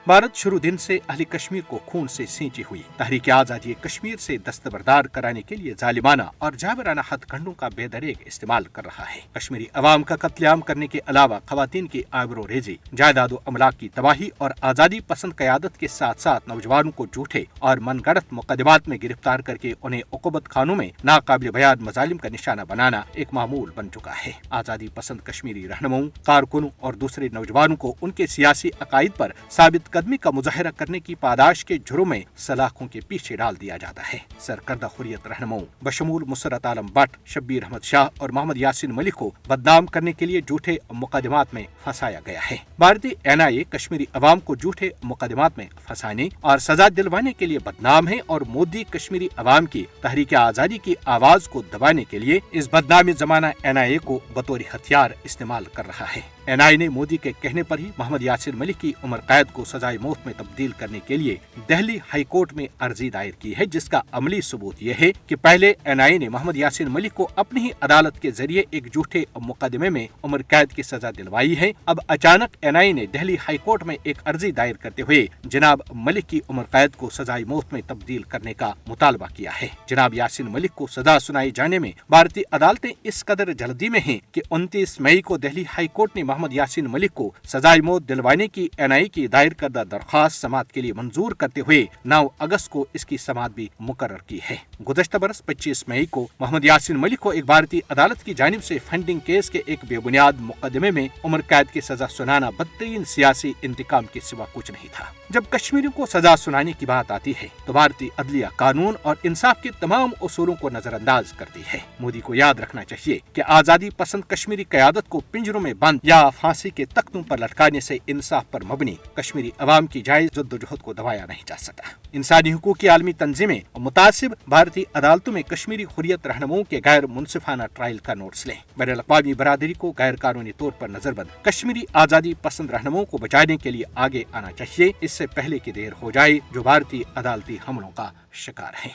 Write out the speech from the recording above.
भारत शुरू दिन से अहले कश्मीर को खून से सींची हुई तहरीक आजादी कश्मीर से दस्तबरदार कराने के लिए जालिमाना और जाबराना हथकंडों का बेदरेग इस्तेमाल कर रहा है। कश्मीरी अवाम का कत्लेआम करने के अलावा खवातीन की आबरो रेजी, जायदाद अमलाक की तबाही और आजादी पसंद क़यादत के साथ साथ नौजवानों को झूठे और मनगढ़ंत मुकदमात में गिरफ्तार करके उन्हें उक़ूबत खानों में नाकाबिल बयान मजालिम का निशाना बनाना एक मामूल बन चुका है। आजादी पसंद कश्मीरी रहनुमाओं, कारकुनों और दूसरे नौजवानों को उनके सियासी अकायद पर साबित कदमी का मुजाहरा करने की पादाश के जुर्म में सलाखों के पीछे डाल दिया जाता है। सरकर्दा हुर्रियत रहनुमाओं बशमूल मुसर्रत आलम भट्ट, शब्बीर अहमद शाह और मोहम्मद यासीन मलिक को बदनाम करने के लिए झूठे मुकदमात में फंसाया गया है। भारतीय NIA कश्मीरी अवाम को झूठे मुकदमात में फंसाने और सजा दिलवाने के लिए बदनाम है और मोदी कश्मीरी अवाम की तहरीक आजादी की आवाज को दबाने के लिए इस बदनामी जमाना NIA को बतौर हथियार इस्तेमाल कर रहा है। NIA ने मोदी के कहने पर ही मोहम्मद यासीन मलिक की उम्र कैद को सजाए मौत में तब्दील करने के लिए दिल्ली हाई कोर्ट में अर्जी दायर की है, जिसका अमली सबूत यह है कि पहले NIA ने मोहम्मद यासीन मलिक को अपनी ही अदालत के जरिए एक झूठे मुकदमे में उम्र कैद की सजा दिलवाई है। अब अचानक NIA ने दिल्ली हाई कोर्ट में एक अर्जी दायर करते हुए जनाब मलिक की उम्र कैद को सजाए मौत में तब्दील करने का मुतालबा किया है। जनाब यासीन मलिक को सजा सुनाए जाने में भारतीय अदालतें इस कदर जल्दी में हैं कि 29 मई को दिल्ली हाई कोर्ट ने मोहम्मद यासीन मलिक को सजाए मौत दिलवाने की NIA की दायर करदा दरख्वास्त समाअत के लिए मंजूर करते हुए 9 अगस्त को इसकी समाअत भी मुकर्रर की है। गुज़श्ता बरस 25 मई को मोहम्मद यासीन मलिक को एक भारतीय अदालत की जानिब से फंडिंग केस के एक बेबुनियाद मुकदमे में उम्र कैद की सजा सुनाना बदतरीन सियासी इंतकाम के सिवा कुछ नहीं था। जब कश्मीरियों को सजा सुनाने की बात आती है तो भारतीय अदलिया कानून और इंसाफ के तमाम उसूलों को नजरअंदाज करती है। मोदी को याद रखना चाहिए कि आजादी पसंद कश्मीरी क़यादत को पिंजरों में बंद या फांसी के तख्तों पर लटकाने से इंसाफ पर मबनी कश्मीरी अवाम की जायज जद्दोजहद को दबाया नहीं जा सका। इंसानी हुकूक की आलमी तंजीमें और मुतासिब भारतीय अदालतों में कश्मीरी हुर्रियत रहनुमाओं के गैर मुनसिफाना ट्रायल का नोट्स लें। बैनुल-अक़वामी बरादरी को गैर कानूनी तौर पर नजरबंद कश्मीरी आजादी पसंद रहनुमाओं को बचाने के लिए आगे आना चाहिए, इससे पहले की देर हो जाए जो भारतीय अदालती हमलों का शिकार है।